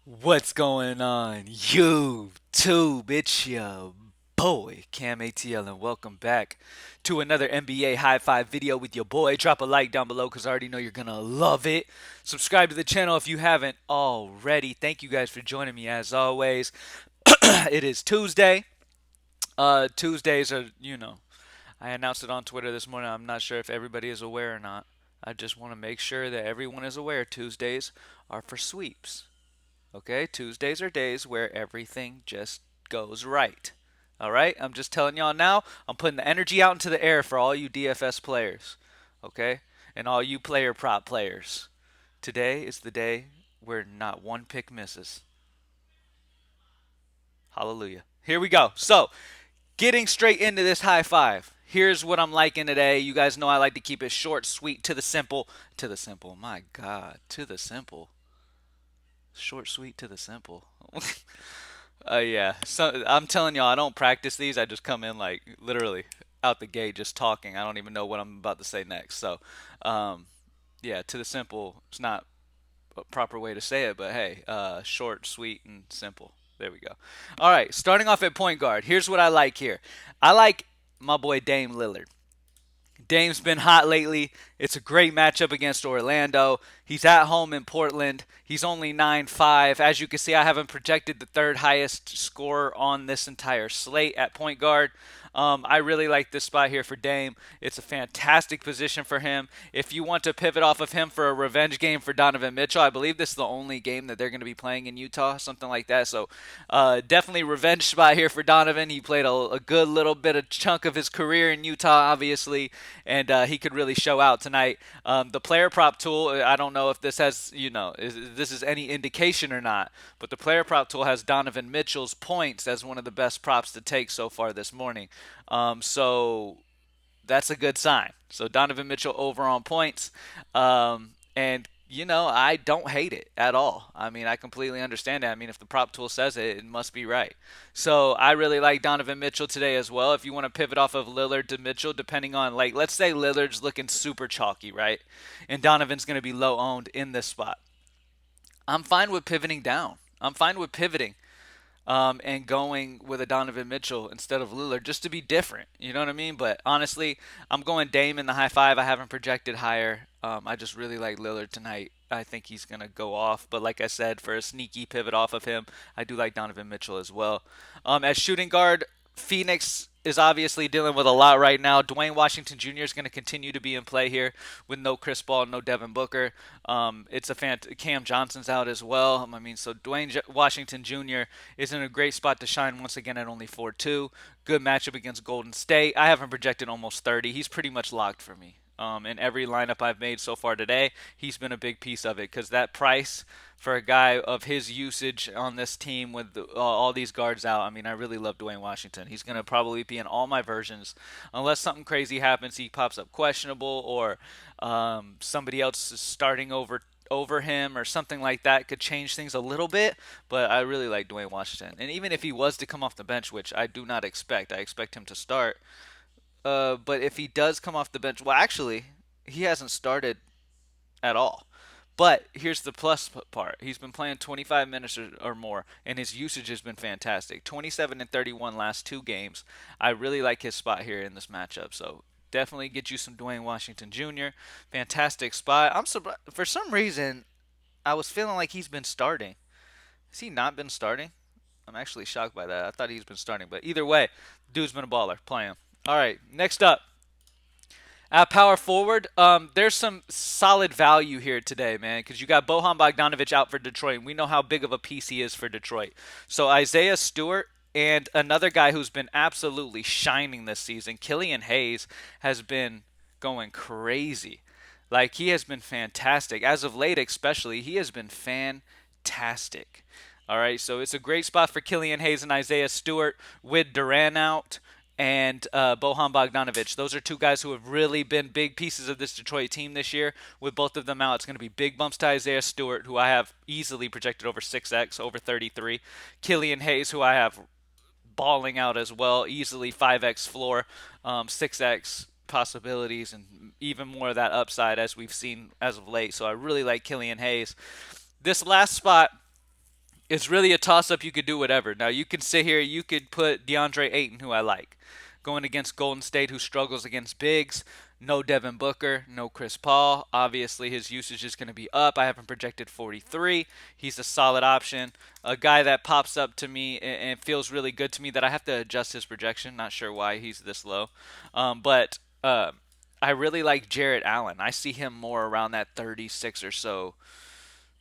What's going on, YouTube? It's your boy, CamATL, and welcome back to another NBA High Five video with your boy. Drop a like down below because I already know you're going to love it. Subscribe to the channel if you haven't already. Thank you guys for joining me as always. It is Tuesday. Tuesdays are, I announced it on Twitter this morning. I'm not sure if everybody is aware or not. I just want to make sure that everyone is aware Tuesdays are for sweeps. Okay, Tuesdays are days where everything just goes right. All right, I'm just telling y'all now. I'm putting the energy out into the air for all you DFS players. Okay, and all you player prop players. Today is the day where not one pick misses. Hallelujah. Here we go. So, getting straight into this high five. Here's what I'm liking today. You guys know I like to keep it short, sweet, to the simple. To the simple. My God, to the simple. Short, sweet, to the simple. Yeah. So I'm telling y'all, I don't practice these. I just come in like literally out the gate just talking. I don't even know what I'm about to say next. So, um, yeah, to the simple. It's not a proper way to say it, but hey, short, sweet, and simple. There we go. All right, starting off at point guard. Here's what I like here. I like my boy Dame Lillard. Dame's been hot lately. It's a great matchup against Orlando. He's at home in Portland. He's only 9-5. As you can see, I haven't projected the third highest scorer on this entire slate at point guard. I really like this spot here for Dame. It's a fantastic position for him. If you want to pivot off of him for a revenge game for Donovan Mitchell, I believe this is the only game that they're going to be playing in Utah, something like that. So definitely revenge spot here for Donovan. He played a good little bit of chunk of his career in Utah, obviously, and he could really show out tonight. The player prop tool, I don't know if this has, this is any indication or not, but the player prop tool has Donovan Mitchell's points as one of the best props to take so far this morning. So that's a good sign. So Donovan Mitchell over on points. And I don't hate it at all. I mean, I completely understand that. I mean, if the prop tool says it, it must be right. So I really like Donovan Mitchell today as well. If you want to pivot off of Lillard to Mitchell, depending on, like, let's say Lillard's looking super chalky, right? And Donovan's going to be low owned in this spot. I'm fine with pivoting down. I'm fine with pivoting and going with a Donovan Mitchell instead of Lillard just to be different. You know what I mean? But honestly, I'm going Dame in the high five. I haven't projected higher. I just really like Lillard tonight. I think he's going to go off. But like I said, for a sneaky pivot off of him, I do like Donovan Mitchell as well. As shooting guard, Phoenix is obviously dealing with a lot right now. Dwayne Washington Jr. is going to continue to be in play here with no Chris Paul, no Devin Booker. It's a Cam Johnson's out as well. I mean, so Washington Jr. is in a great spot to shine once again at only 4-2. Good matchup against Golden State. I haven't projected almost 30. He's pretty much locked for me. In every lineup I've made so far today, he's been a big piece of it because that price for a guy of his usage on this team with all these guards out, I mean, I really love Dwayne Washington. He's going to probably be in all my versions unless something crazy happens. He pops up questionable or somebody else is starting over him or something like that could change things a little bit, but I really like Dwayne Washington. And even if he was to come off the bench, which I do not expect, I expect him to start. But if he does come off the bench, well, actually, he hasn't started at all. But here's the plus part. He's been playing 25 minutes or more, and his usage has been fantastic. 27 and 31 last two games. I really like his spot here in this matchup. So definitely get you some Dwayne Washington Jr. Fantastic spot. I'm surprised. For some reason, I was feeling like he's been starting. Has he not been starting? I'm actually shocked by that. I thought he's been starting. But either way, dude's been a baller. Play him. All right, next up. At power forward, there's some solid value here today, man, because you got Bohan Bogdanovic out for Detroit, and we know how big of a piece he is for Detroit. So Isaiah Stewart and another guy who's been absolutely shining this season, Killian Hayes, has been going crazy. Like, he has been fantastic. As of late, especially, he has been fantastic. All right, so it's a great spot for Killian Hayes and Isaiah Stewart with Duran out and Bohan Bogdanovic. Those are two guys who have really been big pieces of this Detroit team this year. With both of them out, it's going to be big bumps to Isaiah Stewart, who I have easily projected over 6x, over 33. Killian Hayes, who I have balling out as well, easily 5x floor, 6x possibilities, and even more of that upside as we've seen as of late. So I really like Killian Hayes. This last spot, It's really a toss up. You could do whatever. Now you can sit here. You could put DeAndre Ayton, who I like, going against Golden State, who struggles against bigs. No Devin Booker, no Chris Paul. Obviously, his usage is going to be up. I have him projected 43. He's a solid option. A guy that pops up to me and feels really good to me that I have to adjust his projection. Not sure why he's this low. But I really like Jarrett Allen. I see him more around that 36 or so,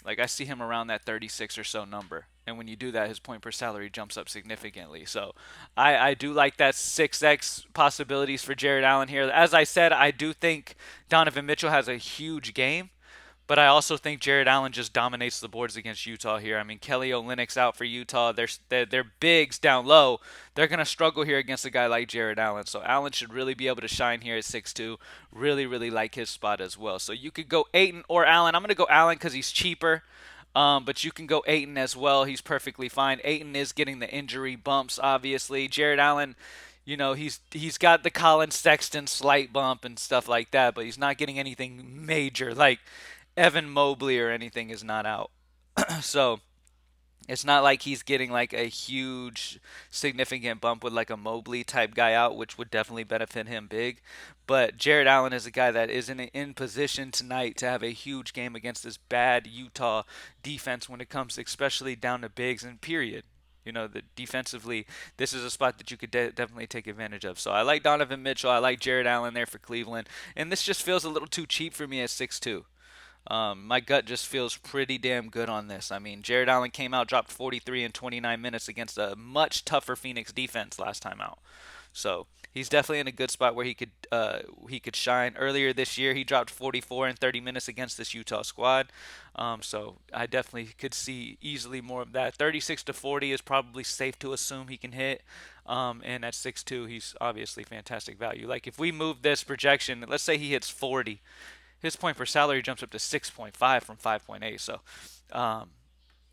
like I see him around that 36 or so number. And when you do that, his point per salary jumps up significantly. So I do like that 6x possibilities for Jared Allen here. As I said, I do think Donovan Mitchell has a huge game. But I also think Jared Allen just dominates the boards against Utah here. I mean, Kelly Olynyk's out for Utah. They're bigs down low. They're going to struggle here against a guy like Jared Allen. So Allen should really be able to shine here at 6'2". Really, really like his spot as well. So you could go Ayton or Allen. I'm going to go Allen because he's cheaper. But you can go Ayton as well. He's perfectly fine. Ayton is getting the injury bumps, obviously. Jared Allen, he's got the Colin Sexton slight bump and stuff like that, but he's not getting anything major like Evan Mobley or anything is not out. So it's not like he's getting like a huge significant bump with like a Mobley type guy out, which would definitely benefit him big. But Jared Allen is a guy that is in position tonight to have a huge game against this bad Utah defense when it comes especially down to bigs and period. The defensively, this is a spot that you could definitely take advantage of. So I like Donovan Mitchell. I like Jared Allen there for Cleveland. And this just feels a little too cheap for me at 6'2". My gut just feels pretty damn good on this. I mean, Jared Allen came out, dropped 43 in 29 minutes against a much tougher Phoenix defense last time out. So he's definitely in a good spot where he could shine. Earlier this year, he dropped 44 in 30 minutes against this Utah squad. So I definitely could see easily more of that. 36 to 40 is probably safe to assume he can hit. And at 6'2", he's obviously fantastic value. Like if we move this projection, let's say he hits 40, his point per salary jumps up to 6.5 from 5.8. So, um,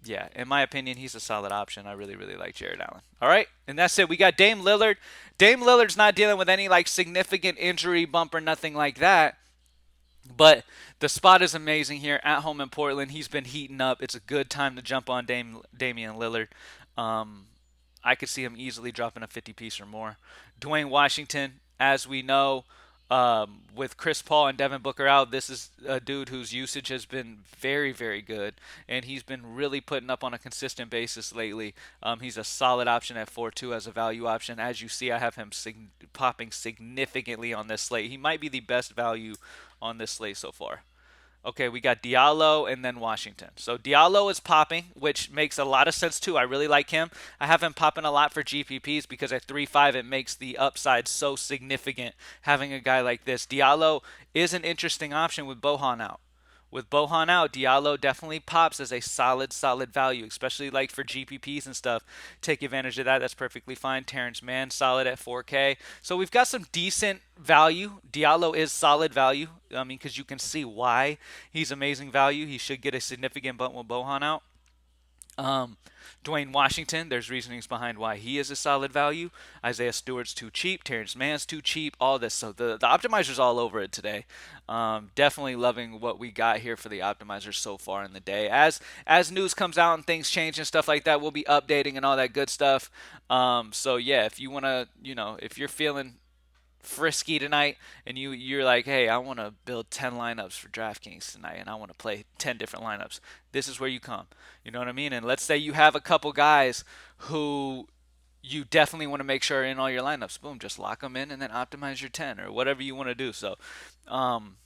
yeah, in my opinion, he's a solid option. I really, really like Jared Allen. All right, and that's it. We got Dame Lillard. Dame Lillard's not dealing with any like significant injury bump or nothing like that. But the spot is amazing here at home in Portland. He's been heating up. It's a good time to jump on Damian Lillard. Um, I could see him easily dropping a 50 piece or more. Dwayne Washington, as we know, with Chris Paul and Devin Booker out, this is a dude whose usage has been very, very good, and he's been really putting up on a consistent basis lately. He's a solid option at 4-2 as a value option. As you see, I have him popping significantly on this slate. He might be the best value on this slate so far. Okay, we got Diallo and then Washington. So Diallo is popping, which makes a lot of sense too. I really like him. I have him popping a lot for GPPs because at 3.5 it makes the upside so significant having a guy like this. Diallo is an interesting option with Bohan out. With Bohan out, Diallo definitely pops as a solid, solid value, especially like for GPPs and stuff. Take advantage of that. That's perfectly fine. Terrence Mann, solid at 4K. So we've got some decent value. Diallo is solid value. I mean, because you can see why he's amazing value. He should get a significant bump with Bohan out. Um, Dwayne Washington, there's reasonings behind why he is a solid value. Isaiah Stewart's too cheap. Terrence Mann's too cheap. All this. So the optimizer's all over it today. Definitely loving what we got here for the optimizers so far in the day. As news comes out and things change and stuff like that, we'll be updating and all that good stuff. So yeah, if you wanna, if you're feeling frisky tonight and you're like, hey, I want to build 10 lineups for DraftKings tonight and I want to play 10 different lineups, this is where you come. You know what I mean? And let's say you have a couple guys who you definitely want to make sure are in all your lineups. Boom, just lock them in and then optimize your 10 or whatever you want to do. So um,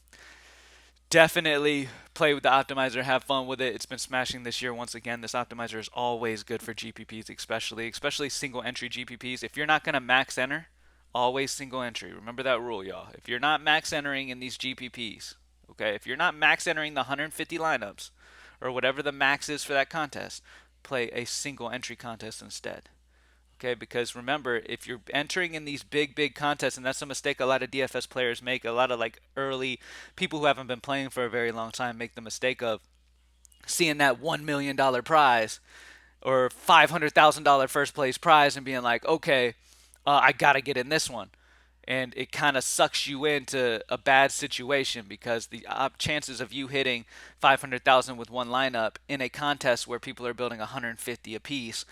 definitely play with the optimizer, have fun with it. It's been smashing this year once again. This optimizer is always good for GPPs, especially single entry GPPs. If you're not going to max enter, always single entry. Remember that rule, y'all. If you're not max entering in these GPPs, okay, if you're not max entering the 150 lineups or whatever the max is for that contest, play a single entry contest instead. Okay, because remember, if you're entering in these big, big contests, and that's a mistake a lot of DFS players make, a lot of like early people who haven't been playing for a very long time make the mistake of seeing that $1 million prize or $500,000 first place prize and being like, okay, I gotta get in this one. and it kind of sucks you into a bad situation because the chances of you hitting 500,000 with one lineup in a contest where people are building 150 apiece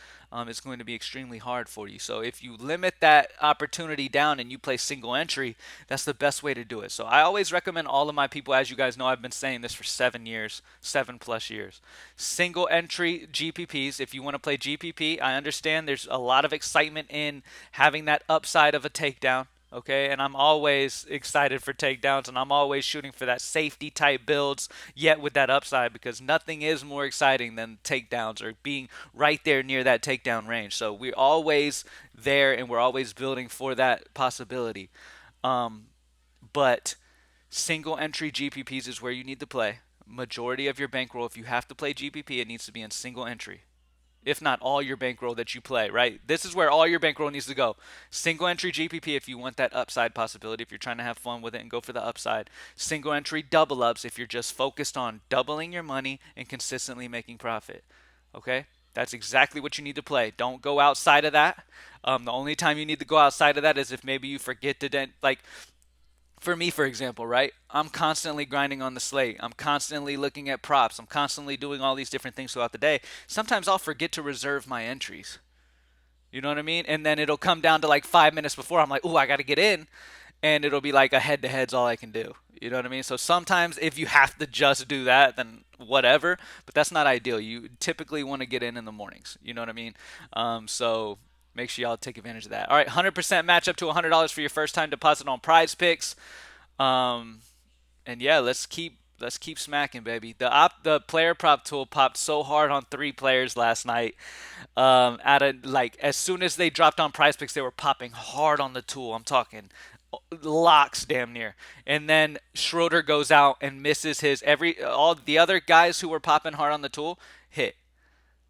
is going to be extremely hard for you. So if you limit that opportunity down and you play single entry, that's the best way to do it. So I always recommend all of my people, as you guys know, I've been saying this for 7 years, 7+ years. Single entry GPPs. If you want to play GPP, I understand there's a lot of excitement in having that upside of a takedown. Okay, and I'm always excited for takedowns, and I'm always shooting for that safety type builds, yet with that upside, because nothing is more exciting than takedowns or being right there near that takedown range. So we're always there, and we're always building for that possibility. Um, but single entry GPPs is where you need to play. Majority of your bankroll, if you have to play GPP, it needs to be in single entry, if not all your bankroll that you play, right? This is where all your bankroll needs to go. Single entry GPP if you want that upside possibility, if you're trying to have fun with it and go for the upside. Single entry double ups if you're just focused on doubling your money and consistently making profit. Okay? That's exactly what you need to play. Don't go outside of that. The only time you need to go outside of that is if maybe you forget to, like, for me, for example, right? I'm constantly grinding on the slate. I'm constantly looking at props. I'm constantly doing all these different things throughout the day. Sometimes I'll forget to reserve my entries. You know what I mean? And then it'll come down to like 5 minutes before. I'm like, oh, I got to get in. And it'll be like a head to head's all I can do. You know what I mean? So sometimes if you have to just do that, then whatever. But that's not ideal. You typically want to get in the mornings. You know what I mean? So make sure y'all take advantage of that. All right, 100% match up to $100 for your first time deposit on Prize Picks. Um, and yeah, let's keep smacking, baby. The player prop tool popped so hard on 3 players last night. At a like as soon as they dropped on Prize Picks, they were popping hard on the tool. I'm talking locks damn near. And then Schroeder goes out and misses his every all the other guys who were popping hard on the tool hit.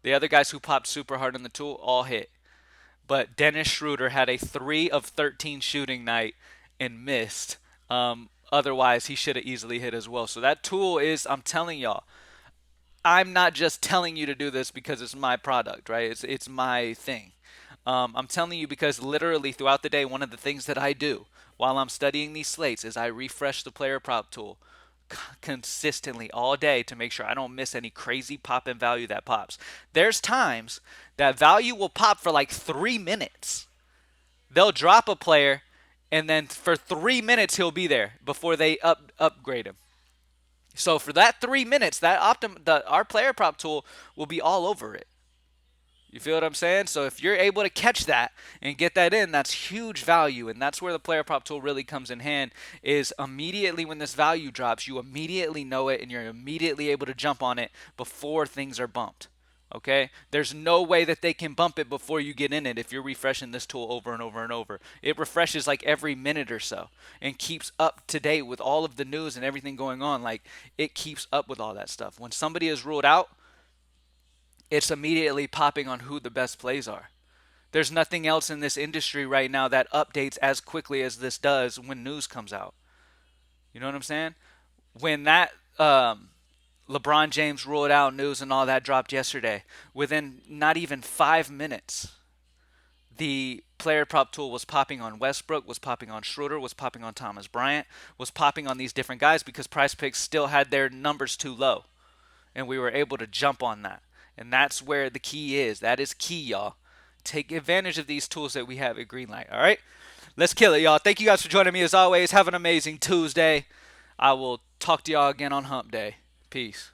The other guys who popped super hard on the tool all hit. But Dennis Schroeder had a 3 of 13 shooting night and missed. Otherwise, he should have easily hit as well. So that tool is, I'm telling y'all, I'm not just telling you to do this because it's my product, right? It's my thing. I'm telling you because literally throughout the day, one of the things that I do while I'm studying these slates is I refresh the player prop tool consistently all day to make sure I don't miss any crazy pop in value that pops. There's times that value will pop for like 3 minutes. They'll drop a player, and then for 3 minutes he'll be there before they upgrade him. So for that 3 minutes, our player prop tool will be all over it. You feel what I'm saying? So if you're able to catch that and get that in, that's huge value, and that's where the player prop tool really comes in hand. Is immediately when this value drops, you immediately know it, and you're immediately able to jump on it before things are bumped. Okay? There's no way that they can bump it before you get in it if you're refreshing this tool over and over and over. It refreshes like every minute or so and keeps up to date with all of the news and everything going on. Like, it keeps up with all that stuff. When somebody is ruled out, it's immediately popping on who the best plays are. There's nothing else in this industry right now that updates as quickly as this does when news comes out. You know what I'm saying? When that LeBron James ruled out news and all that dropped yesterday, within not even 5 minutes, the player prop tool was popping on Westbrook, was popping on Schroeder, was popping on Thomas Bryant, was popping on these different guys because Price Picks still had their numbers too low. And we were able to jump on that. And that's where the key is. That is key, y'all. Take advantage of these tools that we have at Greenlight, all right? Let's kill it, y'all. Thank you guys for joining me as always. Have an amazing Tuesday. I will talk to y'all again on Hump Day. Peace.